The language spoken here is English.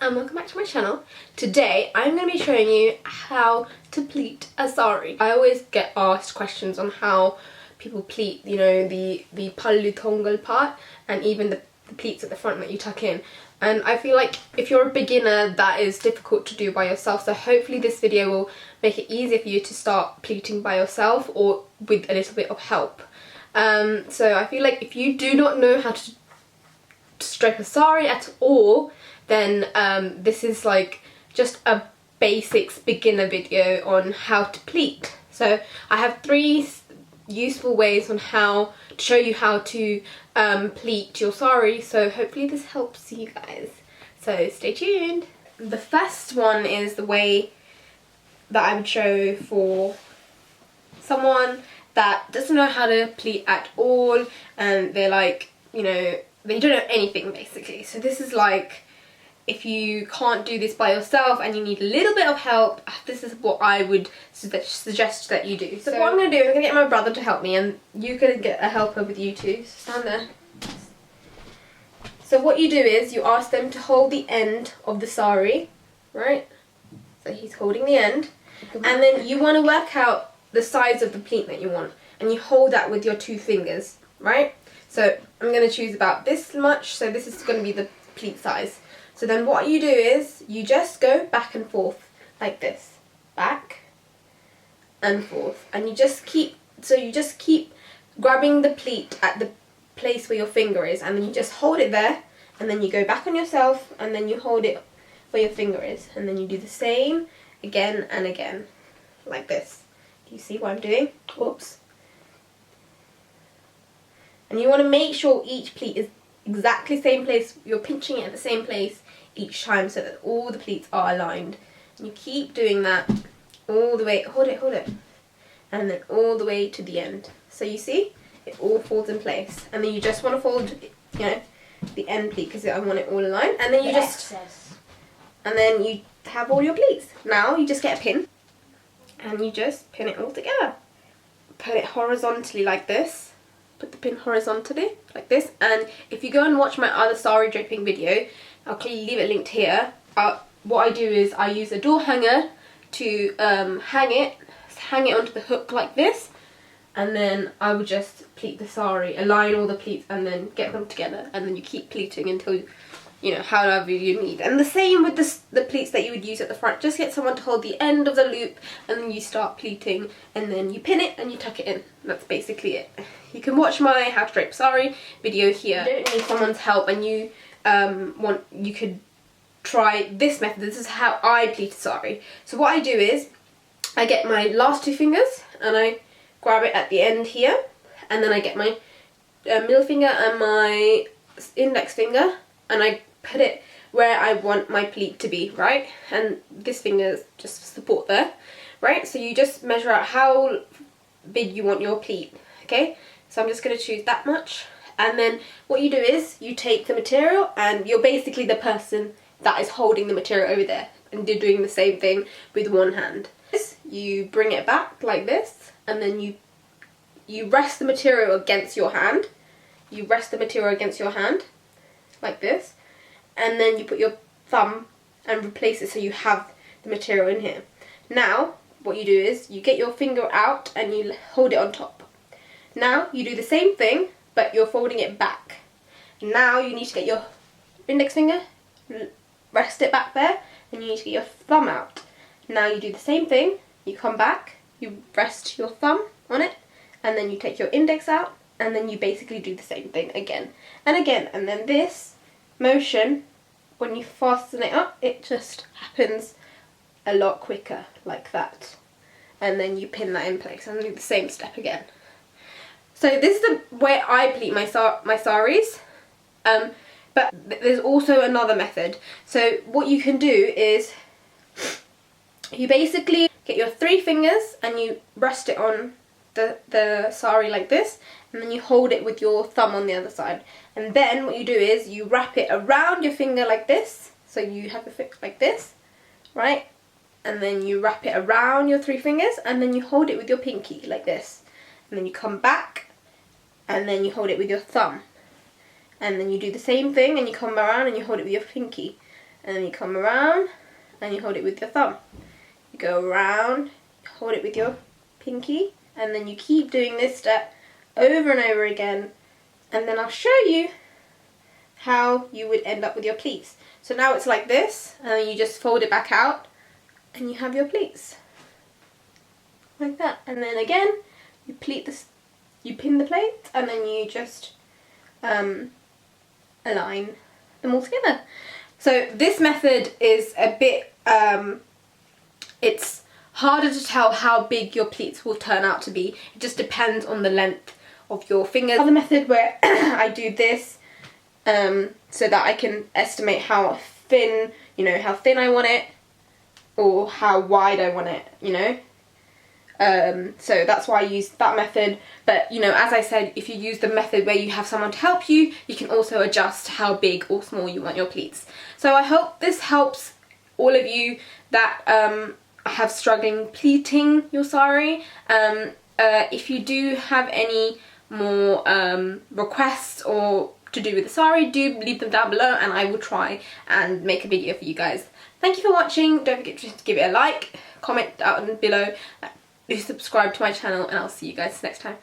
and welcome back to my channel. Today I'm going to be showing you how to pleat a sari. I always get asked questions on how people pleat, you know, the pallu tongal part and even the pleats at the front that you tuck in. And I feel like if you're a beginner that is difficult to do by yourself, so hopefully this video will make it easier for you to start pleating by yourself or with a little bit of help. So I feel like if you do not know how to drape a sari at all, then this is like just a basics beginner video on how to pleat. So I have 3 useful ways on how to show you how to pleat your sari, so hopefully this helps you guys. So stay tuned. The first one is the way that I would show for someone that doesn't know how to pleat at all and they're like, you know, they don't know anything basically. So this is like, if you can't do this by yourself and you need a little bit of help, this is what I would suggest that you do. So what I'm going to do is I'm going to get my brother to help me, and you're going to get a helper with you too. So stand there. So what you do is you ask them to hold the end of the sari, right? So he's holding the end, and then you want to work out the size of the pleat that you want, and you hold that with your 2 fingers, right? So I'm going to choose about this much, so this is going to be the pleat size. So then what you do is you just go back and forth like this, back and forth, and you just keep grabbing the pleat at the place where your finger is, and then you just hold it there, and then you go back on yourself, and then you hold it where your finger is, and then you do the same again and again, like this. Do you see what I'm doing? Whoops. And you want to make sure each pleat is exactly the same place, you're pinching it at the same place each time so that all the pleats are aligned. And you keep doing that all the way, hold it, and then all the way to the end. So you see, it all falls in place. And then you just want to fold, you know, the end pleat because I want it all aligned. And then you and then you have all your pleats. Now you just get a pin and you just pin it all together. Put it horizontally like this. Put the pin horizontally like this, and if you go and watch my other sari draping video, I'll leave it linked here. What I do is I use a door hanger to hang it onto the hook like this, and then I would just pleat the sari, align all the pleats and then get them together, and then you keep pleating until, you know, however you need. And the same with the pleats that you would use at the front. Just get someone to hold the end of the loop and then you start pleating, and then you pin it and you tuck it in. That's basically it. You can watch my how to drape sari video here. You don't need someone's help, and you you could try this method. This is how I pleat a sari. So what I do is I get my last 2 fingers and I grab it at the end here, and then I get my middle finger and my index finger and I put it where I want my pleat to be, right? And this finger is just support there, right? So you just measure out how big you want your pleat, okay? So I'm just going to choose that much, and then what you do is you take the material and you're basically the person that is holding the material over there, and you're doing the same thing with one hand. You bring it back like this, and then you rest the material against your hand. You rest the material against your hand like this, and then you put your thumb and replace it so you have the material in here. Now what you do is you get your finger out and you hold it on top. Now you do the same thing, but you're folding it back. Now you need to get your index finger, rest it back there, and you need to get your thumb out. Now you do the same thing, you come back, you rest your thumb on it, and then you take your index out, and then you basically do the same thing again and again. And then this motion, when you fasten it up, it just happens a lot quicker like that. And then you pin that in place and do the same step again. So this is the way I pleat my saris, but there's also another method. So what you can do is you basically get your 3 fingers and you rest it on the sari like this, and then you hold it with your thumb on the other side. And then what you do is you wrap it around your finger like this, so you have a finger like this, right? And then you wrap it around your 3 fingers, and then you hold it with your pinky like this. And then you come back and then you hold it with your thumb, and then you do the same thing and you come around and you hold it with your pinky, and then you come around and you hold it with your thumb. You go around, hold it with your pinky, and then you keep doing this step over and over again, and then I'll show you how you would end up with your pleats. So now it's like this, and then you just fold it back out and you have your pleats like that. And then again you pleat this, you pin the plate, and then you just align them all together. So this method is a bit it's harder to tell how big your pleats will turn out to be. It just depends on the length of your fingers. Another method where I do this so that I can estimate how thin, you know, how thin I want it, or how wide I want it, you know. So that's why I use that method. But, you know, as I said, if you use the method where you have someone to help you, you can also adjust how big or small you want your pleats. So I hope this helps all of you that have struggling pleating your saree. If you do have any more requests or to do with the saree, do leave them down below and I will try and make a video for you guys. Thank you for watching. Don't forget to give it a like, comment down below, subscribe to my channel, and I'll see you guys next time.